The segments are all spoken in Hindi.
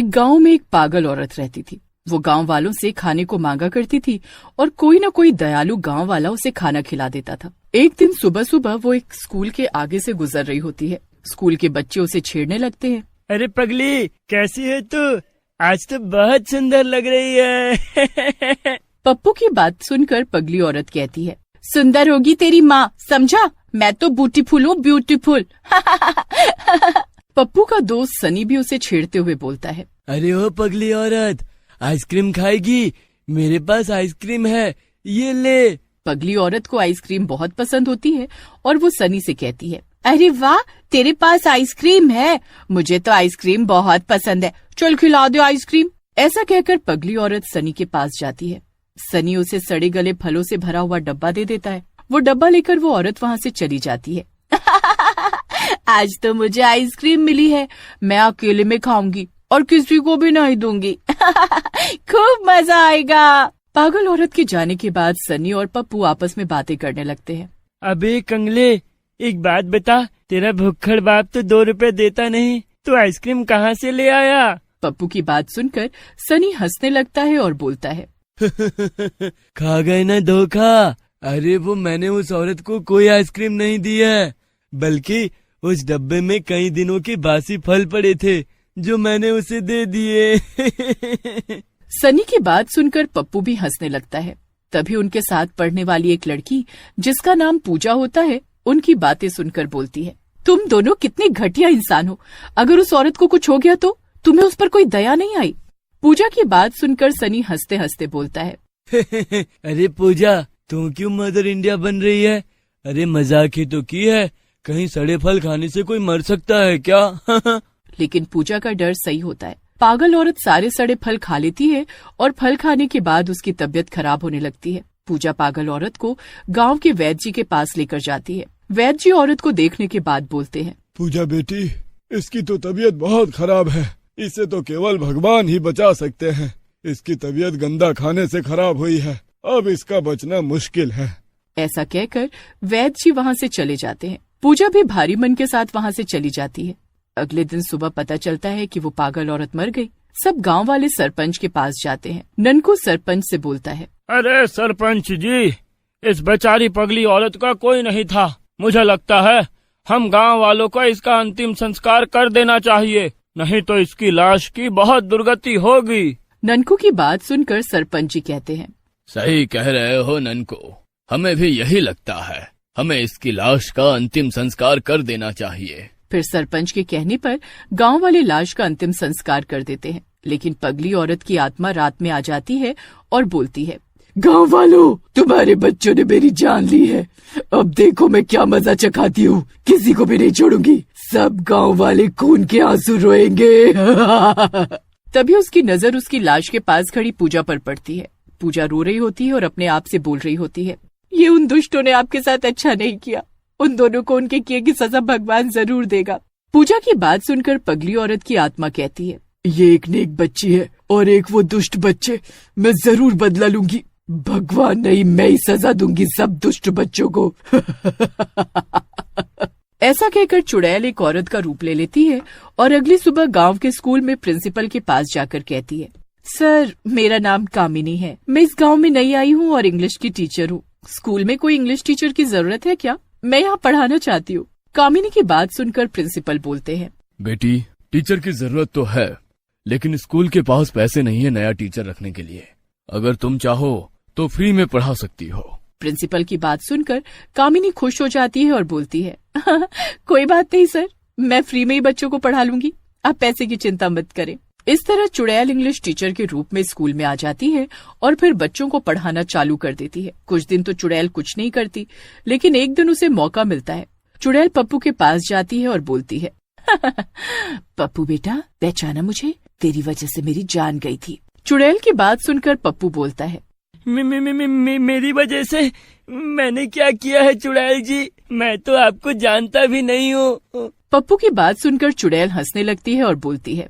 एक गांव में एक पागल औरत रहती थी। वो गांव वालों से खाने को मांगा करती थी और कोई न कोई दयालु गांव वाला उसे खाना खिला देता था। एक दिन सुबह सुबह वो एक स्कूल के आगे से गुजर रही होती है। स्कूल के बच्चे उसे छेड़ने लगते हैं। अरे पगली, कैसी है तू? आज तो बहुत सुंदर लग रही है। पप्पू की बात सुनकर पगली औरत कहती है, सुंदर होगी तेरी माँ, समझा? मैं तो ब्यूटीफुल हूँ, ब्यूटीफुल। पप्पू का दोस्त सनी भी उसे छेड़ते हुए बोलता है, अरे ओ पगली औरत, आइसक्रीम खाएगी? मेरे पास आइसक्रीम है, ये ले। पगली औरत को आइसक्रीम बहुत पसंद होती है और वो सनी से कहती है, अरे वाह, तेरे पास आइसक्रीम है? मुझे तो आइसक्रीम बहुत पसंद है, चल खिला दो आइसक्रीम। ऐसा कहकर पगली औरत सनी के पास जाती है। सनी उसे सड़े गले फलों से भरा हुआ डब्बा दे देता है। वो डब्बा लेकर वो औरत वहाँ से चली जाती है। आज तो मुझे आइसक्रीम मिली है, मैं अकेले में खाऊंगी और किसी को भी नहीं दूंगी। खूब मजा आएगा। पागल औरत के जाने के बाद सनी और पप्पू आपस में बातें करने लगते हैं। अबे कंगले, एक बात बता, तेरा भुक्खड़ बाप तो 2 रुपए देता नहीं, तू आइसक्रीम कहाँ से ले आया? पप्पू की बात सुनकर सनी हंसने लगता है और बोलता है, खा गए ना धोखा। अरे वो मैंने उस औरत को कोई आइसक्रीम नहीं दी है, बल्कि उस डब्बे में कई दिनों के बासी फल पड़े थे जो मैंने उसे दे दिए। सनी की बात सुनकर पप्पू भी हंसने लगता है। तभी उनके साथ पढ़ने वाली एक लड़की, जिसका नाम पूजा होता है, उनकी बातें सुनकर बोलती है, तुम दोनों कितने घटिया इंसान हो। अगर उस औरत को कुछ हो गया तो तुम्हें उस पर कोई दया नहीं आई। पूजा की बात सुनकर सनी हंसते हंसते बोलता है, अरे पूजा, तू क्यों मदर इंडिया बन रही है? अरे मजाक ही तो की है, कहीं सड़े फल खाने से कोई मर सकता है क्या? लेकिन पूजा का डर सही होता है। पागल औरत सारे सड़े फल खा लेती है और फल खाने के बाद उसकी तबीयत खराब होने लगती है। पूजा पागल औरत को गांव के वैद्य जी के पास लेकर जाती है। वैद्य जी औरत को देखने के बाद बोलते हैं, पूजा बेटी, इसकी तो तबीयत बहुत खराब है, इसे तो केवल भगवान ही बचा सकते हैं। इसकी तबीयत गंदा खाने से खराब हुई है, अब इसका बचना मुश्किल है। ऐसा कहकर वैद्य जी वहाँ से चले जाते हैं। पूजा भी भारी मन के साथ वहाँ से चली जाती है। अगले दिन सुबह पता चलता है कि वो पागल औरत मर गई। सब गांव वाले सरपंच के पास जाते हैं। ननकू सरपंच से बोलता है, अरे सरपंच जी, इस बेचारी पगली औरत का कोई नहीं था। मुझे लगता है हम गांव वालों को इसका अंतिम संस्कार कर देना चाहिए, नहीं तो इसकी लाश की बहुत दुर्गति होगी। ननकू की बात सुनकर सरपंच जी कहते हैं, सही कह रहे हो ननकू, हमें भी यही लगता है, हमें इसकी लाश का अंतिम संस्कार कर देना चाहिए। फिर सरपंच के कहने पर गांव वाले लाश का अंतिम संस्कार कर देते हैं। लेकिन पगली औरत की आत्मा रात में आ जाती है और बोलती है, गांव वालों, तुम्हारे बच्चों ने मेरी जान ली है, अब देखो मैं क्या मजा चखाती हूँ, किसी को भी नहीं छोड़ूंगी, सब गांव वाले खून के आंसू रोएंगे। तभी उसकी नजर उसकी लाश के पास खड़ी पूजा पर पड़ती है। पूजा रो रही होती है और अपने आप से बोल रही होती है, ये उन दुष्टों ने आपके साथ अच्छा नहीं किया, उन दोनों को उनके किए की सजा भगवान जरूर देगा। पूजा की बात सुनकर पगली औरत की आत्मा कहती है, ये एक नेक बच्ची है और एक वो दुष्ट बच्चे, मैं जरूर बदला लूंगी, भगवान नहीं मैं ही सजा दूंगी सब दुष्ट बच्चों को। ऐसा कहकर चुड़ैल एक औरत का रूप ले लेती है और अगली सुबह गांव के स्कूल में प्रिंसिपल के पास जाकर कहती है, सर मेरा नाम कामिनी है, मैं इस गांव में नई आई हूँ और इंग्लिश की टीचर हूँ। स्कूल में कोई इंग्लिश टीचर की जरूरत है क्या? मैं यहाँ पढ़ाना चाहती हूँ। कामिनी की बात सुनकर प्रिंसिपल बोलते हैं, बेटी, टीचर की जरूरत तो है, लेकिन स्कूल के पास पैसे नहीं है नया टीचर रखने के लिए। अगर तुम चाहो तो फ्री में पढ़ा सकती हो। प्रिंसिपल की बात सुनकर कामिनी खुश हो जाती है और बोलती है, कोई बात नहीं सर, मैं फ्री में ही बच्चों को पढ़ा लूंगी, आप पैसे की चिंता मत करें। इस तरह चुड़ैल इंग्लिश टीचर के रूप में स्कूल में आ जाती है और फिर बच्चों को पढ़ाना चालू कर देती है। कुछ दिन तो चुड़ैल कुछ नहीं करती, लेकिन एक दिन उसे मौका मिलता है। चुड़ैल पप्पू के पास जाती है और बोलती है, पप्पू बेटा, पहचाना मुझे? तेरी वजह से मेरी जान गई थी। चुड़ैल की बात सुनकर पप्पू बोलता है, मेरी वजह से? मैंने क्या किया है चुड़ैल जी? मैं तो आपको जानता भी नहीं हूँ। पप्पू की बात सुनकर चुड़ैल हंसने लगती है और बोलती है,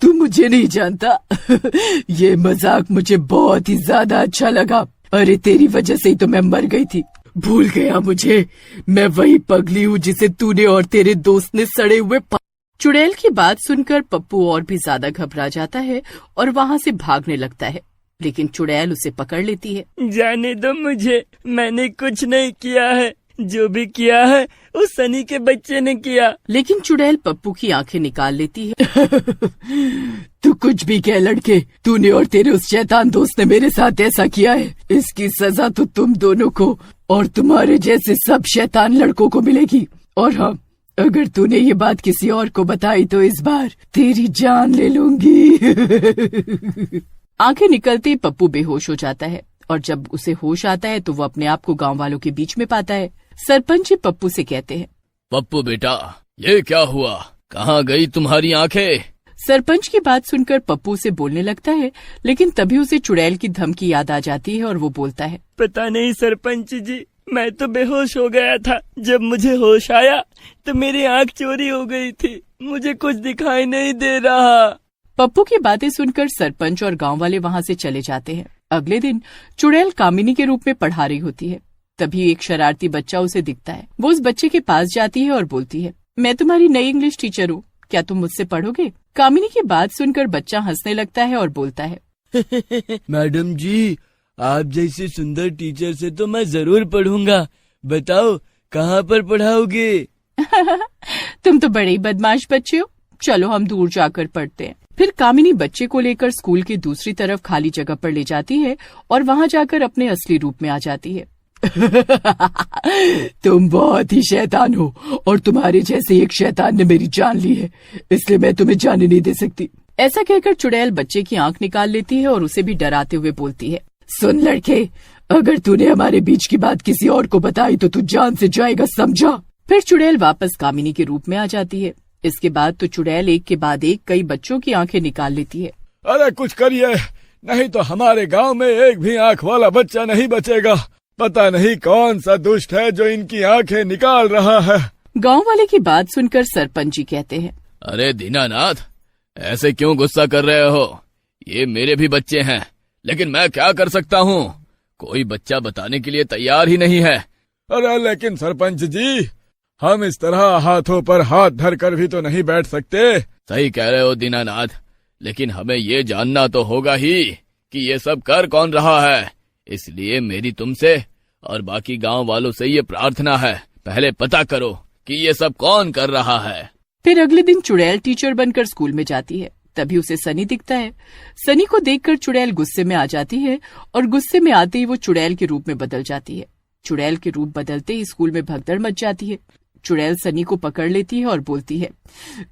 तू मुझे नहीं जानता। ये मजाक मुझे बहुत ही ज्यादा अच्छा लगा। अरे तेरी वजह से ही तो मैं मर गई थी, भूल गया मुझे। मैं वही पगली हूँ जिसे तूने और तेरे दोस्त ने सड़े हुए चुड़ैल की बात सुनकर पप्पू और भी ज्यादा घबरा जाता है और वहाँ से भागने लगता है, लेकिन चुड़ैल उसे पकड़ लेती है। जाने दो मुझे, मैंने कुछ नहीं किया है, जो भी किया है उस सनी के बच्चे ने किया। लेकिन चुड़ैल पप्पू की आंखें निकाल लेती है। तू कुछ भी कह लड़के, तूने और तेरे उस शैतान दोस्त ने मेरे साथ ऐसा किया है। इसकी सजा तो तुम दोनों को और तुम्हारे जैसे सब शैतान लड़कों को मिलेगी। और हाँ, अगर तूने ये बात किसी और को बताई तो इस बार तेरी जान ले लूंगी। आंखें निकलते ही पप्पू बेहोश हो जाता है और जब उसे होश आता है तो वो अपने आप को गांव वालों के बीच में पाता है। सरपंच जी पप्पू से कहते हैं, पप्पू बेटा, ये क्या हुआ? कहाँ गई तुम्हारी आंखें? सरपंच की बात सुनकर पप्पू से बोलने लगता है, लेकिन तभी उसे चुड़ैल की धमकी याद आ जाती है और वो बोलता है, पता नहीं सरपंच जी, मैं तो बेहोश हो गया था। जब मुझे होश आया तो मेरी आंख चोरी हो गई थी, मुझे कुछ दिखाई नहीं दे रहा। पप्पू की बातें सुनकर सरपंच और गांव वाले वहां से चले जाते हैं। अगले दिन चुड़ैल कामिनी के रूप में पढ़ा रही होती है। तभी एक शरारती बच्चा उसे दिखता है। वो उस बच्चे के पास जाती है और बोलती है, मैं तुम्हारी नई इंग्लिश टीचर हूँ, क्या तुम मुझसे पढ़ोगे? कामिनी की बात सुनकर बच्चा हंसने लगता है और बोलता है, मैडम जी, आप जैसे सुंदर टीचर से तो मैं जरूर पढ़ूंगा। बताओ कहाँ पर पढ़ाओगे? तुम तो बड़े ही बदमाश बच्चे हो, चलो हम दूर जाकर पढ़ते हैं। फिर कामिनी बच्चे को लेकर स्कूल की दूसरी तरफ खाली जगह पर ले जाती है और वहाँ जाकर अपने असली रूप में आ जाती है। तुम बहुत ही शैतान हो और तुम्हारे जैसे एक शैतान ने मेरी जान ली है, इसलिए मैं तुम्हें जाने नहीं दे सकती। ऐसा कहकर चुड़ैल बच्चे की आंख निकाल लेती है और उसे भी डराते हुए बोलती है, सुन लड़के, अगर तूने हमारे बीच की बात किसी और को बताई तो तू जान से जाएगा, समझा? फिर चुड़ैल वापस कामिनी के रूप में आ जाती है। इसके बाद तो चुड़ैल एक के बाद एक कई बच्चों की आंखें निकाल लेती है। अरे कुछ करिए, नहीं तो हमारे गांव में एक भी आंख वाला बच्चा नहीं बचेगा। पता नहीं कौन सा दुष्ट है जो इनकी आंखें निकाल रहा है। गांव वाले की बात सुनकर सरपंच जी कहते हैं, अरे दीनानाथ, ऐसे क्यों गुस्सा कर रहे हो? ये मेरे भी बच्चे हैं, लेकिन मैं क्या कर सकता हूँ? कोई बच्चा बताने के लिए तैयार ही नहीं है। अरे लेकिन सरपंच जी, हम इस तरह हाथों पर हाथ धर कर भी तो नहीं बैठ सकते। सही कह रहे हो दीनानाथ, लेकिन हमें ये जानना तो होगा ही कि ये सब कर कौन रहा है। इसलिए मेरी तुमसे और बाकी गांव वालों से ये प्रार्थना है, पहले पता करो कि ये सब कौन कर रहा है। फिर अगले दिन चुड़ैल टीचर बनकर स्कूल में जाती है। तभी उसे सनी दिखता है। सनी को देखकर चुड़ैल गुस्से में आ जाती है और गुस्से में आते ही वो चुड़ैल के रूप में बदल जाती है। चुड़ैल के रूप बदलते ही स्कूल में भगदड़ मच जाती है। चुड़ैल सनी को पकड़ लेती है और बोलती है,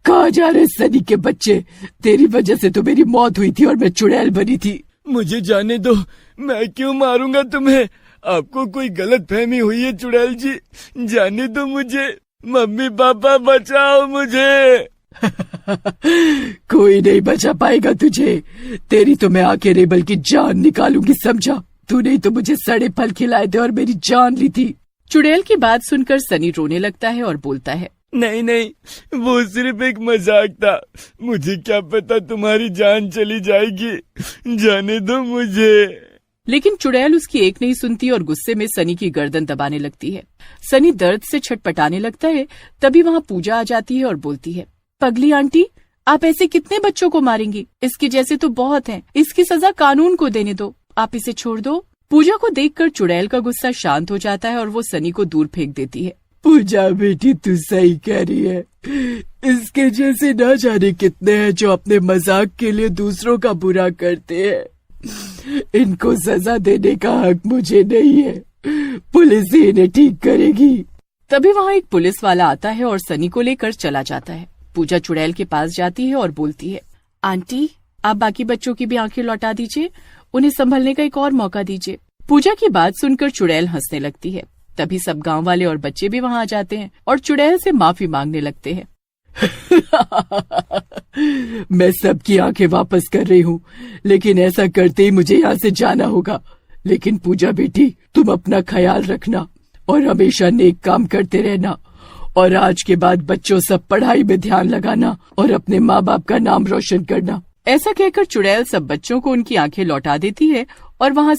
कहाँ जा रहे सनी के बच्चे? तेरी वजह से तो मेरी मौत हुई थी और मैं चुड़ैल बनी थी। मुझे जाने दो, मैं क्यों मारूंगा तुम्हें? आपको कोई गलत फहमी हुई है चुड़ैल जी, जाने दो मुझे। मम्मी पापा बचाओ मुझे। कोई नहीं बचा पाएगा तुझे, तेरी तो मैं आके रेबल की जान निकालूंगी, समझा? तूने ही तो मुझे सड़े फल खिलाए थे और मेरी जान ली थी। चुड़ैल की बात सुनकर सनी रोने लगता है और बोलता है, नहीं नहीं, वो सिर्फ एक मजाक था, मुझे क्या पता तुम्हारी जान चली जाएगी, जाने दो मुझे। लेकिन चुड़ैल उसकी एक नहीं सुनती और गुस्से में सनी की गर्दन दबाने लगती है। सनी दर्द से छटपटाने लगता है। तभी वहाँ पूजा आ जाती है और बोलती है, पगली आंटी, आप ऐसे कितने बच्चों को मारेंगी? इसके जैसे तो बहुत हैं, इसकी सजा कानून को देने दो, आप इसे छोड़ दो। पूजा को देखकर चुड़ैल का गुस्सा शांत हो जाता है और वो सनी को दूर फेंक देती है। पूजा बेटी, तू सही कह रही है, इसके जैसे न जाने कितने हैं जो अपने मजाक के लिए दूसरों का बुरा करते हैं। इनको सजा देने का हक मुझे नहीं है, पुलिस ही इन्हें ठीक करेगी। तभी वहाँ एक पुलिस वाला आता है और सनी को लेकर चला जाता है। पूजा चुड़ैल के पास जाती है और बोलती है, आंटी, आप बाकी बच्चों की भी आंखें लौटा दीजिए, उन्हें संभलने का एक और मौका दीजिए। पूजा की बात सुनकर चुड़ैल हंसने लगती है। तभी सब गांव वाले और बच्चे भी वहाँ आ जाते हैं और चुड़ैल से माफी मांगने लगते हैं। मैं सबकी आंखें वापस कर रही हूँ, लेकिन ऐसा करते ही मुझे यहाँ से जाना होगा। लेकिन पूजा बेटी, तुम अपना ख्याल रखना और हमेशा नेक काम करते रहना, और आज के बाद बच्चों सब पढ़ाई में ध्यान लगाना और अपने माँ बाप का नाम रोशन करना। ऐसा कहकर चुड़ैल सब बच्चों को उनकी आंखें लौटा देती है और वहाँ से